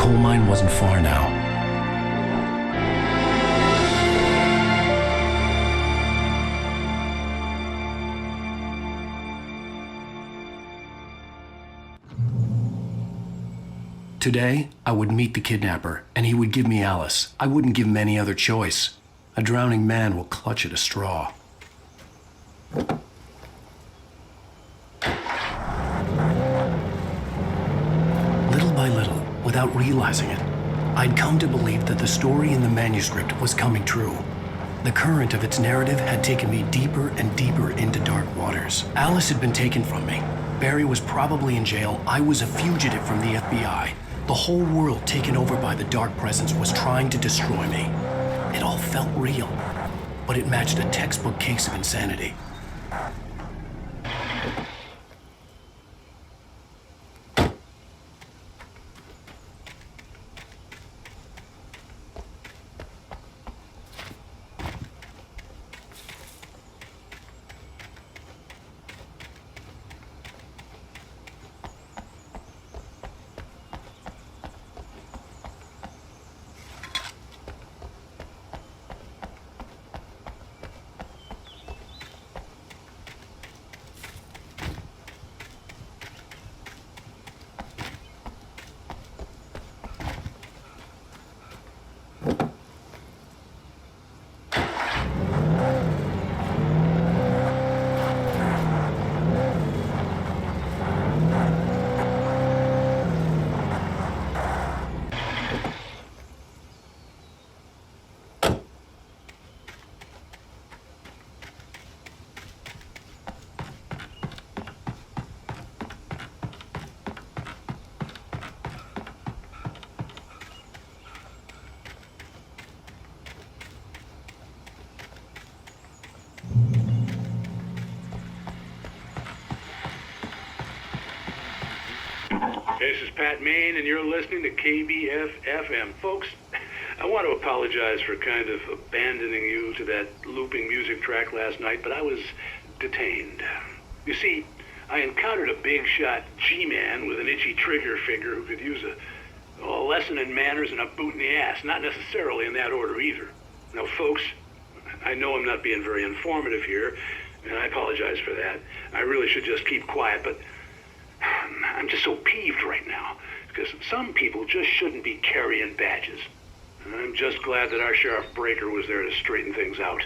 coal mine wasn't far now. Today, I would meet the kidnapper, and he would give me Alice. I wouldn't give him any other choice. A drowning man will clutch at a straw. Little by little, without realizing it, I'd come to believe that the story in the manuscript was coming true. The current of its narrative had taken me deeper and deeper into dark waters. Alice had been taken from me. Barry was probably in jail. I was a fugitive from the FBI. The whole world taken over by the dark presence was trying to destroy me. It all felt real, but it matched a textbook case of insanity. This is Pat Main, and you're listening to KBF-FM. Folks, I want to apologize for kind of abandoning you to that looping music track last night, but I was detained. You see, I encountered a big-shot G-man with an itchy trigger finger who could use a lesson in manners and a boot in the ass, not necessarily in that order either. Now, folks, I know I'm not being very informative here, and I apologize for that. I really should just keep quiet, but I'm just so peeved right now, because some people just shouldn't be carrying badges. And I'm just glad that our Sheriff Breaker was there to straighten things out.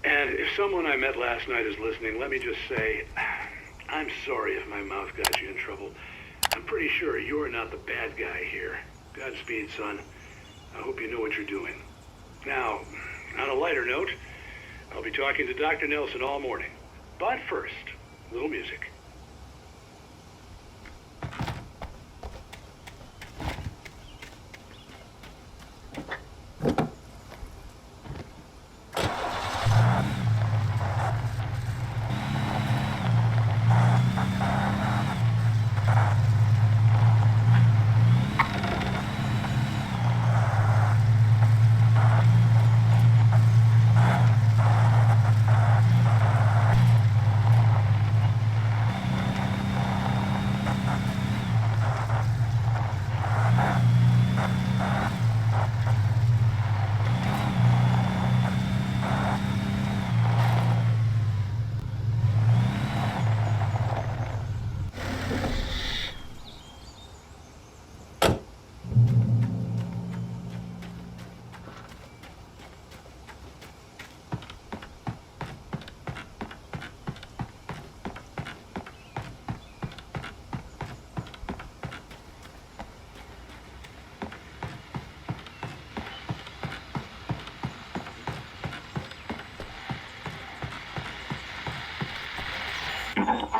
And if someone I met last night is listening, let me just say, I'm sorry if my mouth got you in trouble. I'm pretty sure you're not the bad guy here. Godspeed, son. I hope you know what you're doing. Now, on a lighter note, I'll be talking to Dr. Nelson all morning. But first, a little music.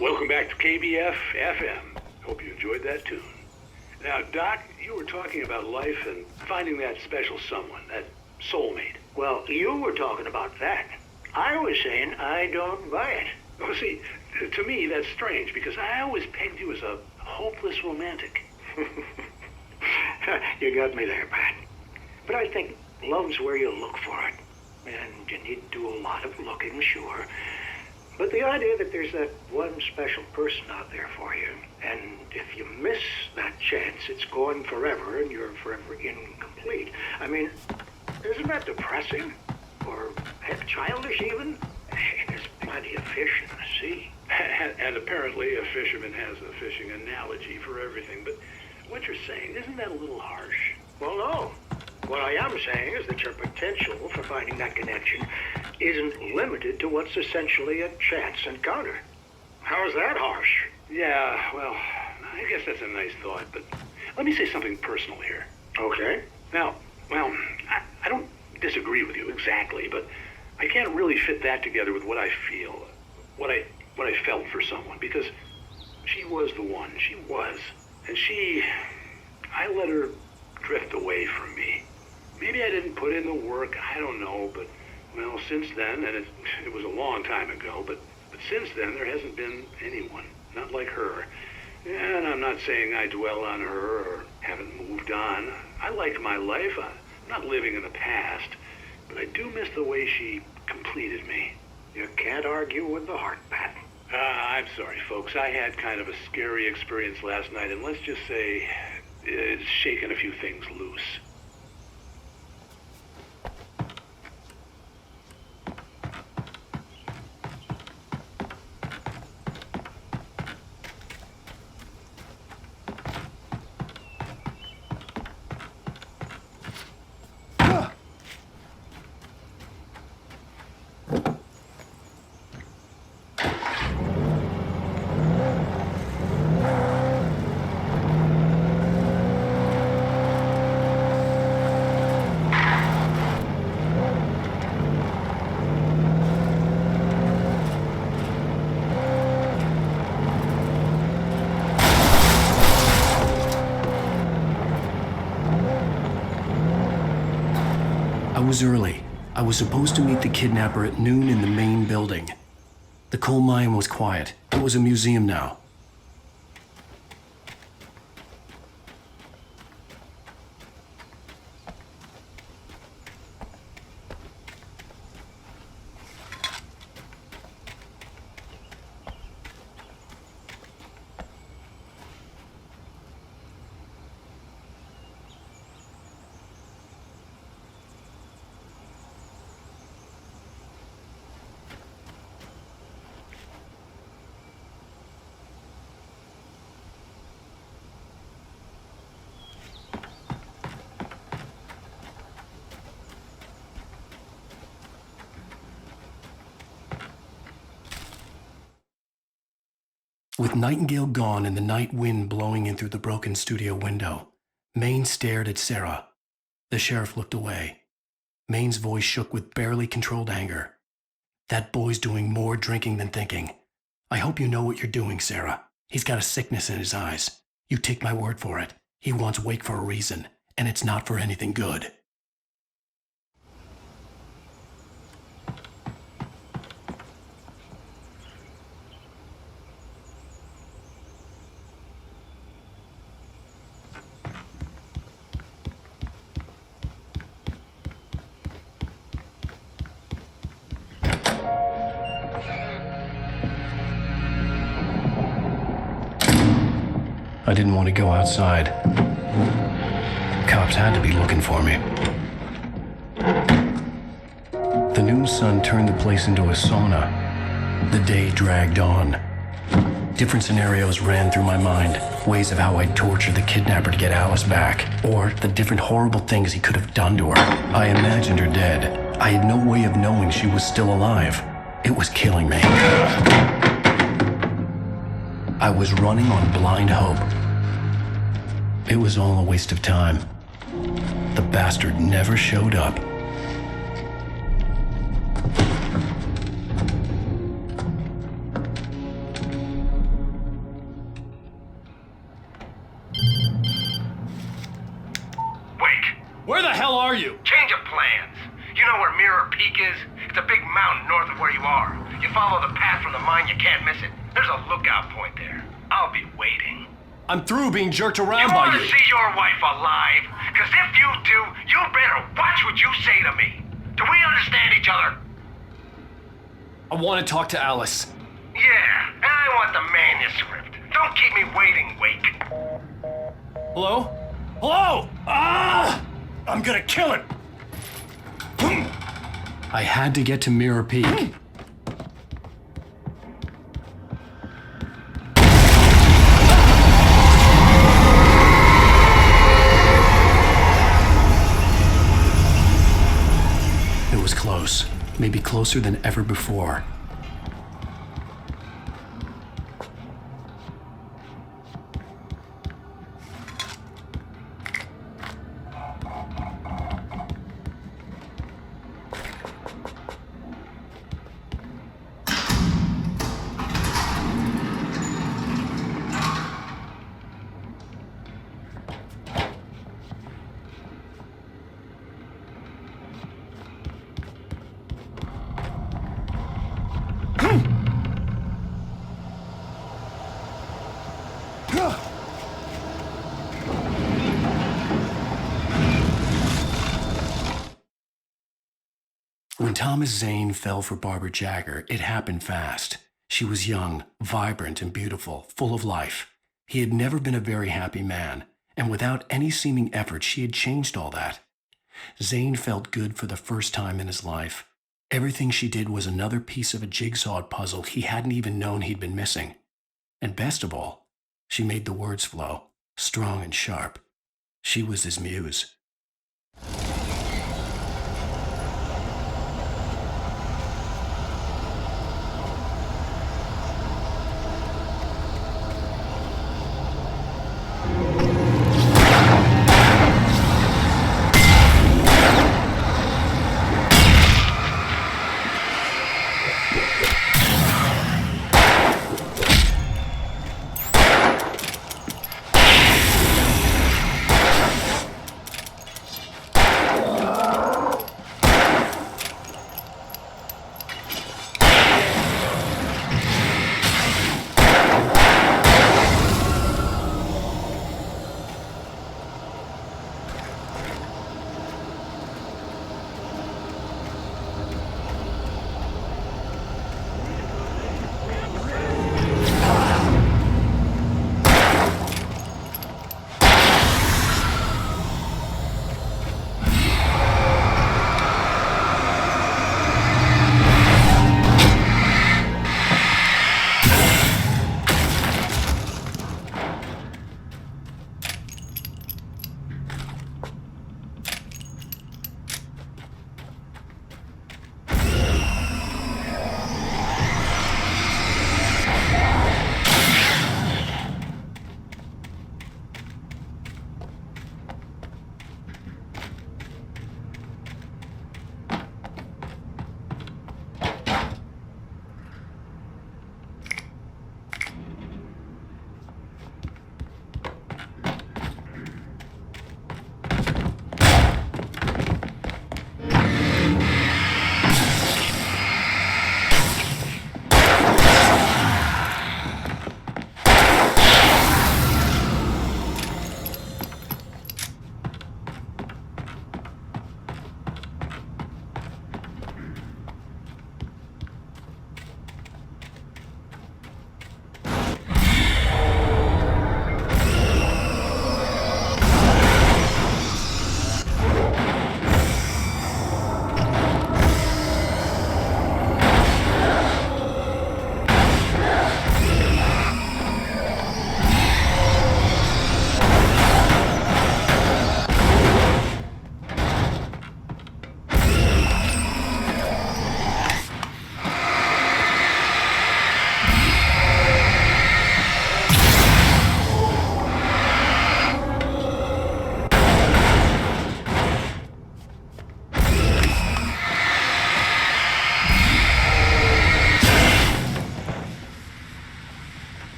Welcome back to KBF-FM. Hope you enjoyed that tune. Now, Doc, you were talking about life and finding that special someone, that soulmate. Well, you were talking about that. I was saying I don't buy it. Oh, see, to me, that's strange, because I always pegged you as a hopeless romantic. You got me there, Pat. But I think love's where you look for it. And you need to do a lot of looking, sure. But the idea that there's that one special person out there for you, and if you miss that chance, it's gone forever and you're forever incomplete. I mean, isn't that depressing? Or heck, childish even? Hey, there's plenty of fish in the sea. And apparently a fisherman has a fishing analogy for everything, but what you're saying, isn't that a little harsh? Well, no. What I am saying is that your potential for finding that connection isn't limited to what's essentially a chance encounter. How is that harsh? Yeah, well, I guess that's a nice thought, but let me say something personal here. Okay. Now, well, I don't disagree with you exactly, but I can't really fit that together with what I feel, what I felt for someone, because she was the one. She was. And I let her drift away from me. Maybe I didn't put in the work, I don't know, but, well, since then, and it was a long time ago, but since then there hasn't been anyone, not like her. And I'm not saying I dwell on her or haven't moved on. I like my life. I'm not living in the past, but I do miss the way she completed me. You can't argue with the heart, Pat. I'm sorry, folks. I had kind of a scary experience last night, and let's just say it's shaken a few things loose. I was early. I was supposed to meet the kidnapper at noon in the main building. The coal mine was quiet. It was a museum now. With Nightingale gone and the night wind blowing in through the broken studio window, Maine stared at Sarah. The sheriff looked away. Maine's voice shook with barely controlled anger. That boy's doing more drinking than thinking. I hope you know what you're doing, Sarah. He's got a sickness in his eyes. You take my word for it. He wants Wake for a reason, and it's not for anything good. I didn't want to go outside. Cops had to be looking for me. The noon sun turned the place into a sauna. The day dragged on. Different scenarios ran through my mind. Ways of how I'd torture the kidnapper to get Alice back. Or the different horrible things he could have done to her. I imagined her dead. I had no way of knowing she was still alive. It was killing me. I was running on blind hope. It was all a waste of time. The bastard never showed up. Wake! Where the hell are you? Change of plans. You know where Mirror Peak is? It's a big mountain north of where you are. You follow the path from the mine, you can't miss it. There's a lookout point there. I'll be waiting. I'm through being jerked You around by want to you. see your wife alive? Because if you do, you better watch what you say to me. Do we understand each other? I want to talk to Alice. Yeah, and I want the manuscript. Don't keep me waiting, Wake. Hello? Hello! Ah! I'm gonna kill him! I had to get to Mirror Peak. It was close, maybe closer than ever before. When Thomas Zane fell for Barbara Jagger, it happened fast. She was young, vibrant, and beautiful, full of life. He had never been a very happy man, and without any seeming effort, she had changed all that. Zane felt good for the first time in his life. Everything she did was another piece of a jigsaw puzzle he hadn't even known he'd been missing. And best of all, she made the words flow, strong and sharp. She was his muse.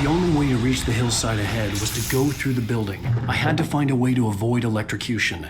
The only way to reach the hillside ahead was to go through the building. I had to find a way to avoid electrocution.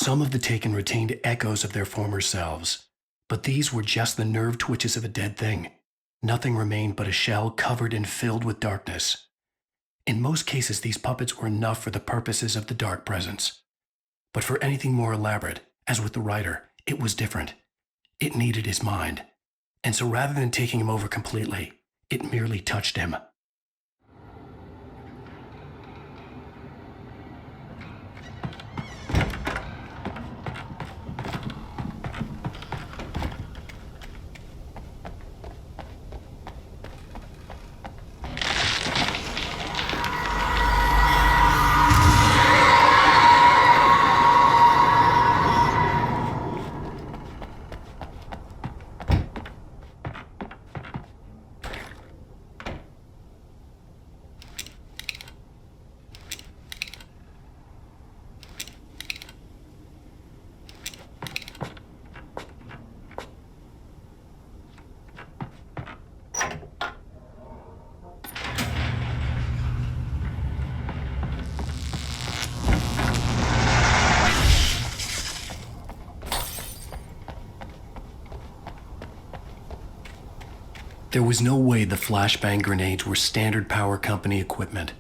Some of the taken retained echoes of their former selves, but these were just the nerve twitches of a dead thing. Nothing remained but a shell covered and filled with darkness. In most cases, these puppets were enough for the purposes of the dark presence. But for anything more elaborate, as with the writer, it was different. It needed his mind. And so rather than taking him over completely, it merely touched him. There was no way the flashbang grenades were standard power company equipment.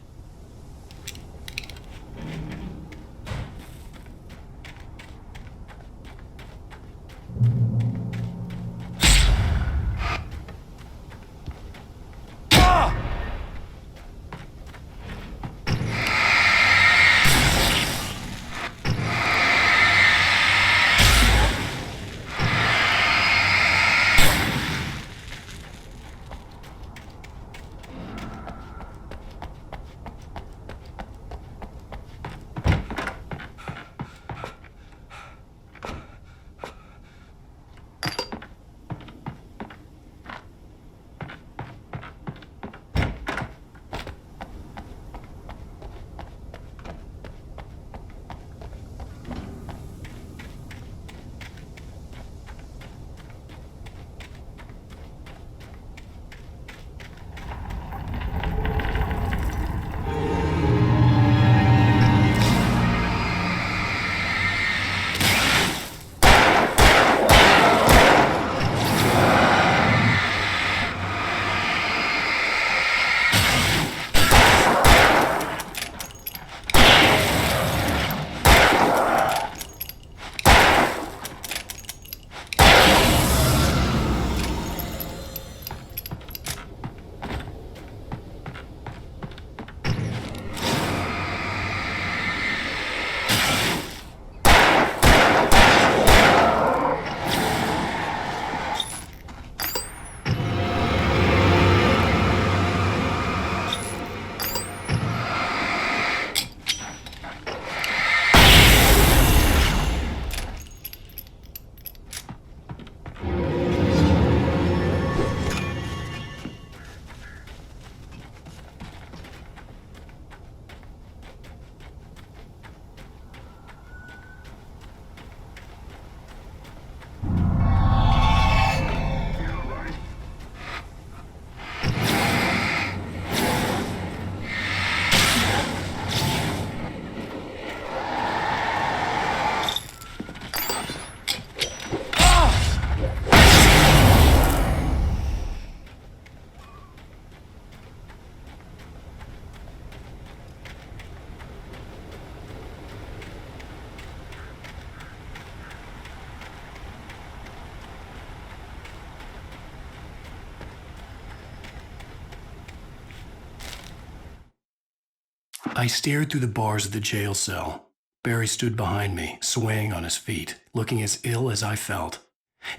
I stared through the bars of the jail cell. Barry stood behind me, swaying on his feet, looking as ill as I felt.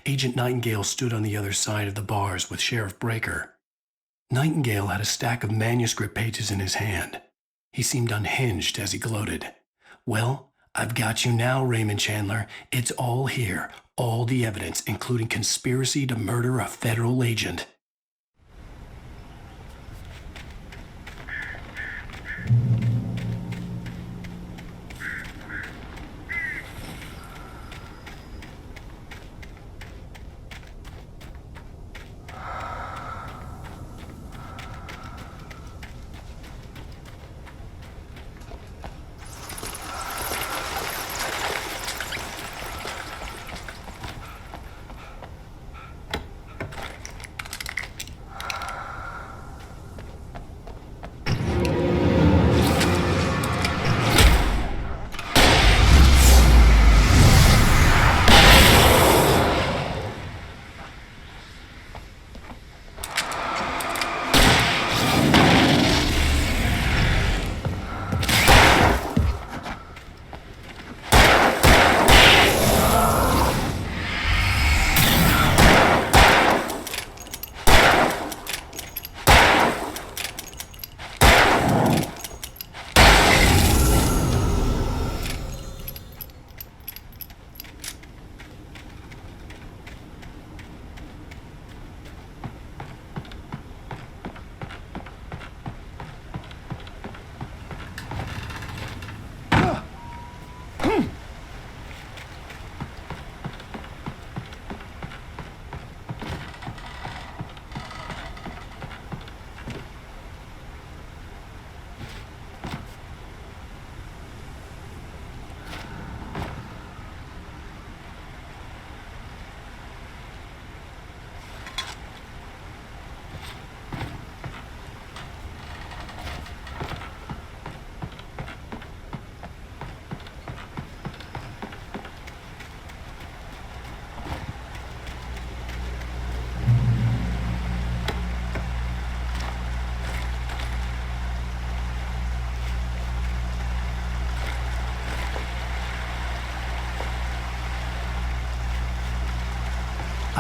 Agent Nightingale stood on the other side of the bars with Sheriff Breaker. Nightingale had a stack of manuscript pages in his hand. He seemed unhinged as he gloated. "Well, I've got you now, Raymond Chandler. It's all here. All the evidence, including conspiracy to murder a federal agent."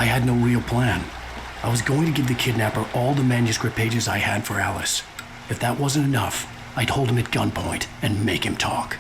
I had no real plan. I was going to give the kidnapper all the manuscript pages I had for Alice. If that wasn't enough, I'd hold him at gunpoint and make him talk.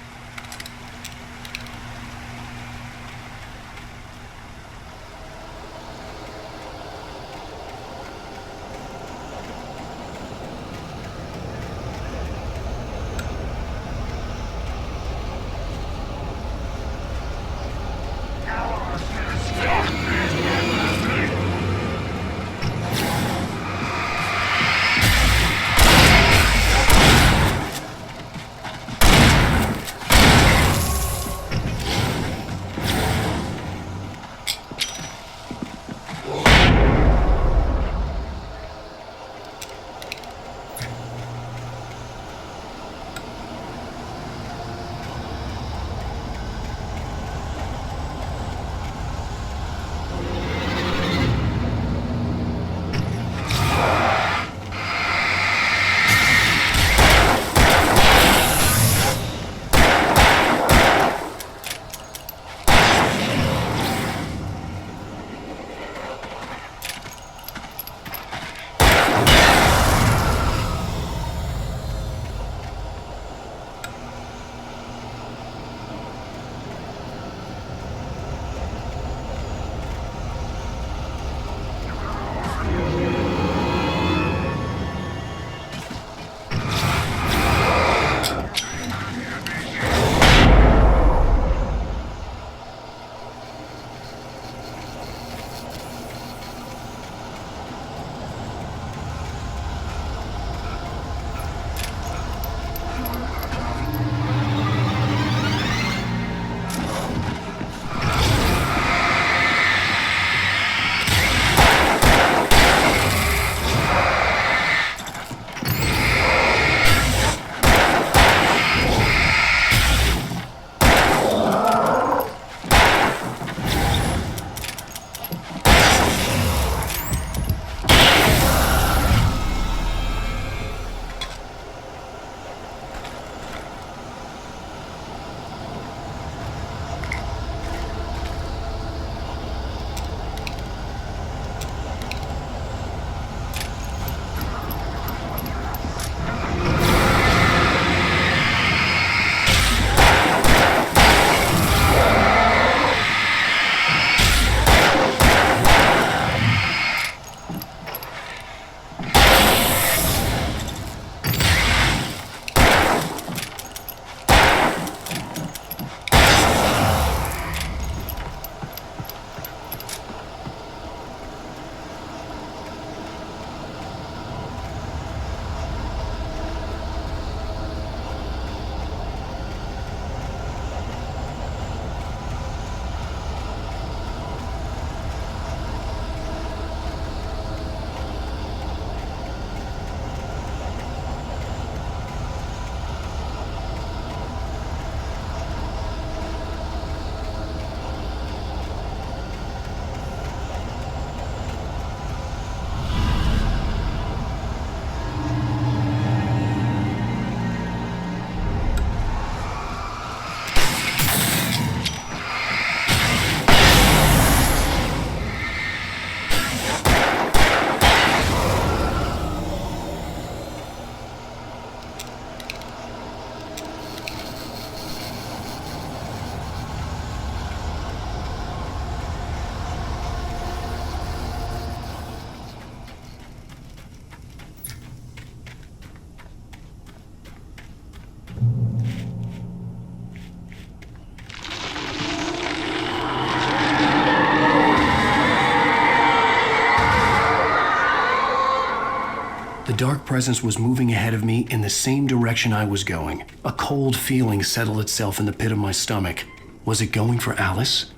The dark presence was moving ahead of me in the same direction I was going. A cold feeling settled itself in the pit of my stomach. Was it going for Alice?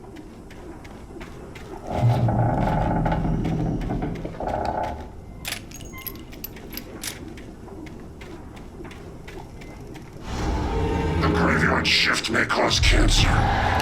The graveyard shift may cause cancer.